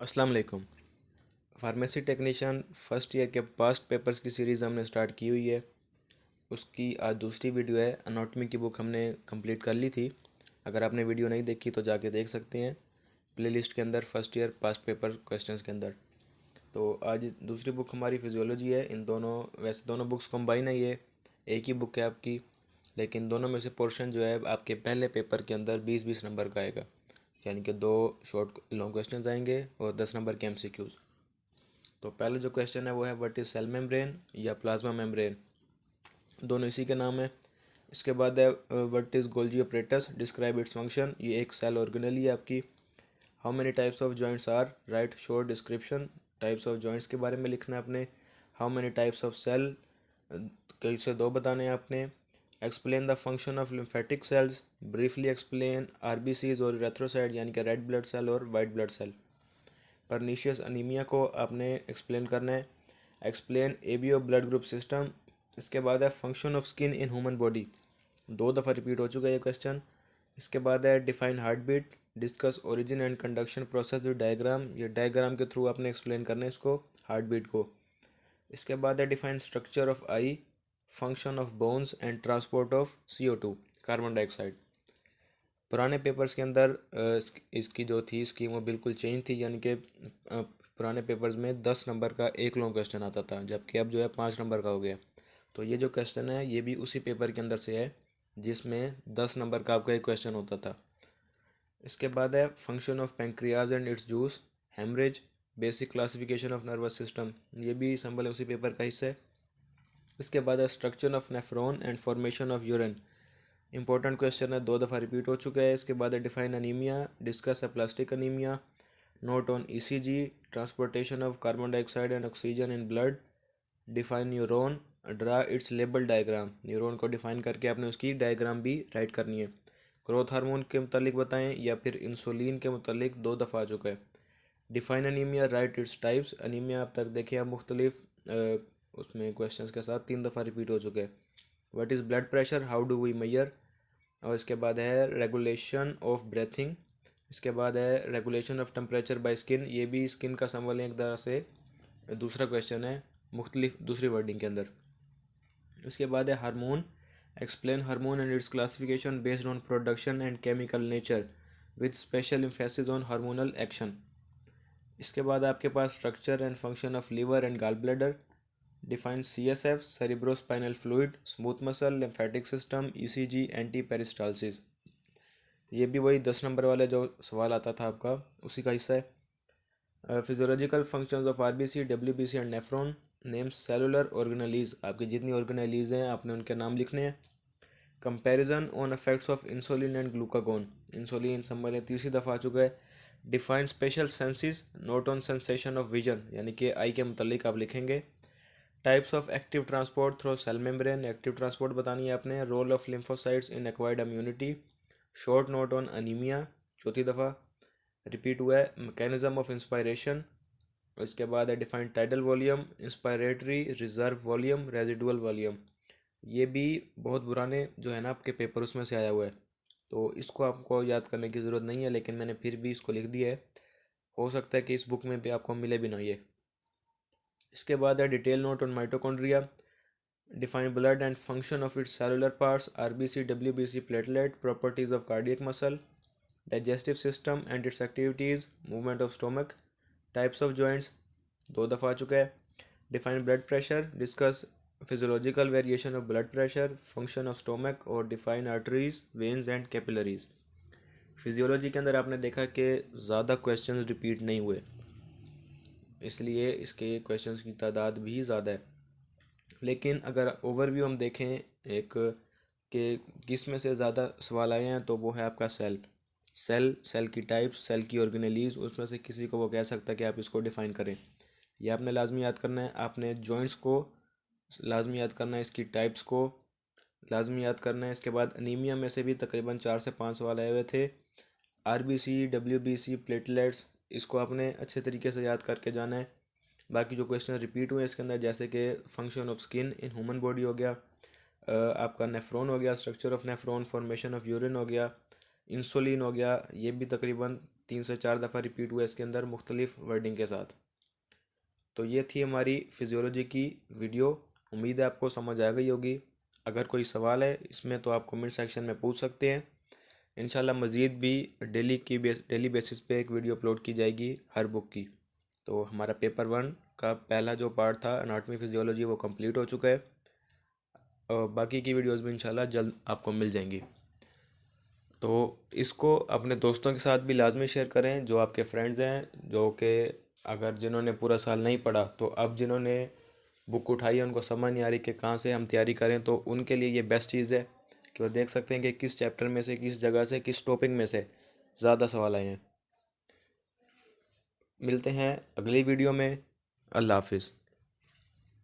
अस्सलाम वालेकुम। Pharmacy technician first year के पास्ट पेपर्स की सीरीज़ हमने स्टार्ट की हुई है। उसकी आज दूसरी वीडियो है। अनाटॉमी की बुक हमने कंप्लीट कर ली थी। अगर आपने वीडियो नहीं देखी तो जाके देख सकते हैं प्लेलिस्ट के अंदर, first year past paper questions के अंदर। तो आज दूसरी बुक हमारी फिजियोलॉजी है। इन दोनों, वैसे दोनों बुक्स कंबाइन है, ये एक ही बुक है आपकी, लेकिन दोनों में से पोर्शन जो है आपके पहले पेपर के अंदर 20-20 नंबर का आएगा। यानी कि 2 शॉर्ट लॉन्ग क्वेश्चंस आएंगे और 10 नंबर के एमसीक्यूज़। तो पहले जो क्वेश्चन है वो है व्हाट इज सेल मेम्ब्रेन या प्लाज्मा मेम्ब्रेन, दोनों इसी के नाम है। इसके बाद है what is Golgi apparatus, describe its function, ये एक सेल ऑर्गेनेल है आपकी। How many types of joints are, write short description, types of joints के बारे में लिखना है आपने। How many types of cell, कई से 2 बताने हैं आपने। Explain the function of lymphatic cells, briefly explain RBCs और इरेथ्रोसाइट यानी कि रेड ब्लड सेल और white blood cell. Pernicious anaemia को आपने एक्सप्लेन करना है। Explain ABO blood group system. इसके बाद है function of skin in human body, 2 दफ़ा रिपीट हो चुका है ये क्वेश्चन। इसके बाद है define heart beat, discuss origin and conduction process with diagram, ये डायग्राम के थ्रू आपने एक्सप्लेन करना है इसको, हार्ट बीट को। इसके बाद है define structure of eye, function of bones and transport of CO2, carbon dioxide. पुराने पेपर्स के अंदर इसकी जो थी स्कीम वो बिल्कुल चेंज थी, यानी कि पुराने पेपर्स में 10 नंबर का एक लॉन्ग क्वेश्चन आता था, जबकि अब जो है 5 नंबर का हो गया। तो ये जो क्वेश्चन है ये भी उसी पेपर के अंदर से है जिसमें 10 नंबर का आपका एक क्वेश्चन होता था। इसके बाद है function of pancreas and its juice, haemorrhage, basic classification of nervous system, ये भी संभल है उसी पेपर का हिस्सा है। इसके बाद है structure of nephron and formation of urine, important question है, 2 दफ़ा रिपीट हो चुका है। इसके बाद है define anaemia, discuss plastic anaemia, note on ECG, transportation of carbon dioxide and oxygen in blood, define neuron, draw it's label diagram, neuron को define करके आपने उसकी डायग्राम भी राइट करनी है। ग्रोथ हार्मोन के मुतालिक बताएं या फिर इंसुलिन के मुतालिक, 2 दफ़ा आ चुका है। Define anaemia, right its types, anaemia अब तक देखिए आप मुख्तलिफ उसमें क्वेश्चंस के साथ 3 दफ़ा रिपीट हो चुके हैं। What is blood pressure, how do we measure, और इसके बाद है रेगुलेशन ऑफ ब्रेथिंग। इसके बाद है regulation of temperature by skin, ये भी स्किन का संबल एक तरह से दूसरा क्वेश्चन है मुख्तलिफ दूसरी वर्डिंग के अंदर। इसके बाद है hormone, explain hormone and its classification based on production and chemical nature with special emphasis on hormonal action. इसके बाद आपके पास structure and function of liver and gall bladder, define CSF, cerebrospinal fluid, smooth muscle, lymphatic system, ECG, anti peristalsis, ये भी वही 10 number वाले जो सवाल आता था आपका उसी का हिस्सा है। Physiological functions of RBC, WBC and nephron, names cellular organelles, आपकी जितनी ऑर्गेनेलीज हैं आपने उनके नाम लिखने हैं। Comparison on effects of insulin and glucagon, insulin संबल तीसरी दफ़ा आ चुका है। Define special senses, note on sensation of vision, यानी कि आई के मुतालिक आप लिखेंगे। Types of active transport through cell membrane, active transport बतानी है आपने। Role of lymphocytes in acquired immunity, short note on anaemia, चौथी दफ़ा रिपीट हुआ है। मैकेनिज्म ऑफ इंस्पायरेशन, इसके बाद है define tidal volume, inspiratory, reserve volume, residual volume, ये भी बहुत पुराने जो है ना आपके पेपर उसमें से आया हुआ है, तो इसको आपको याद करने की ज़रूरत नहीं है, लेकिन मैंने फिर भी इसको लिख दिया है, हो सकता है कि इस बुक में भी आपको मिले भी ना ये। इसके बाद है detail note on mitochondria, define blood and function of its cellular parts, RBC, WBC, platelet, properties of cardiac muscle, digestive system and its activities, movement of stomach, types of joints, 2 दफ़ा आ चुका है। Define blood pressure, discuss physiological variation of blood pressure, function of stomach, और define arteries, veins and capillaries. Physiology के अंदर आपने देखा कि ज़्यादा क्वेश्चंस रिपीट नहीं हुए, इसलिए इसके क्वेश्चंस की तादाद भी ज़्यादा है। लेकिन अगर ओवरव्यू हम देखें एक कि किस में से ज़्यादा सवाल आए हैं, तो वो है आपका सेल की टाइप्स, सेल की ऑर्गेनेलीज, उसमें से किसी को वो कह सकता है कि आप इसको डिफ़ाइन करें। ये आपने लाजमी याद करना है। आपने जॉइंट्स को लाजमी याद करना है, इसकी टाइप्स को लाजमी याद करना है। इसके बाद अनीमिया में से भी तकरीबन 4 से 5 सवाल आए हुए थे। RBC, WBC, प्लेटलेट्स, इसको आपने अच्छे तरीके से याद करके जाना है। बाकी जो क्वेश्चन रिपीट हुए इसके अंदर, जैसे कि function of skin in human body हो गया, आपका नेफ्रॉन हो गया, structure of nephron, formation of urine हो गया, इंसुलिन हो गया, ये भी तकरीबन 3 से 4 दफ़ा रिपीट हुआ इसके अंदर मुख्तलिफ वर्डिंग के साथ। तो ये थी हमारी फिजियोलॉजी की वीडियो। उम्मीद है आपको समझ आ गई होगी। अगर कोई सवाल है इसमें तो आप कमेंट सेक्शन में पूछ सकते हैं। इंशाल्लाह मज़ीद भी डेली बेसिस पे एक वीडियो अपलोड की जाएगी हर बुक की। तो हमारा पेपर 1 का पहला जो पार्ट था एनाटॉमी फिजियोलॉजी वो कंप्लीट हो चुका है और बाकी की वीडियोस भी इंशाल्लाह जल्द आपको मिल जाएंगी। तो इसको अपने दोस्तों के साथ भी लाजमी शेयर करें जो आपके फ्रेंड्स हैं, जो कि अगर जिन्होंने पूरा साल नहीं पढ़ा, तो अब जिन्होंने बुक उठाई है उनको समझ नहीं आ रही कि कहाँ से हम तैयारी करें, तो उनके लिए ये बेस्ट चीज़ है कि वो देख सकते हैं कि किस चैप्टर में से, किस जगह से, किस टॉपिक में से ज़्यादा सवाल आए हैं। मिलते हैं अगली वीडियो में। अल्लाह हाफिज़।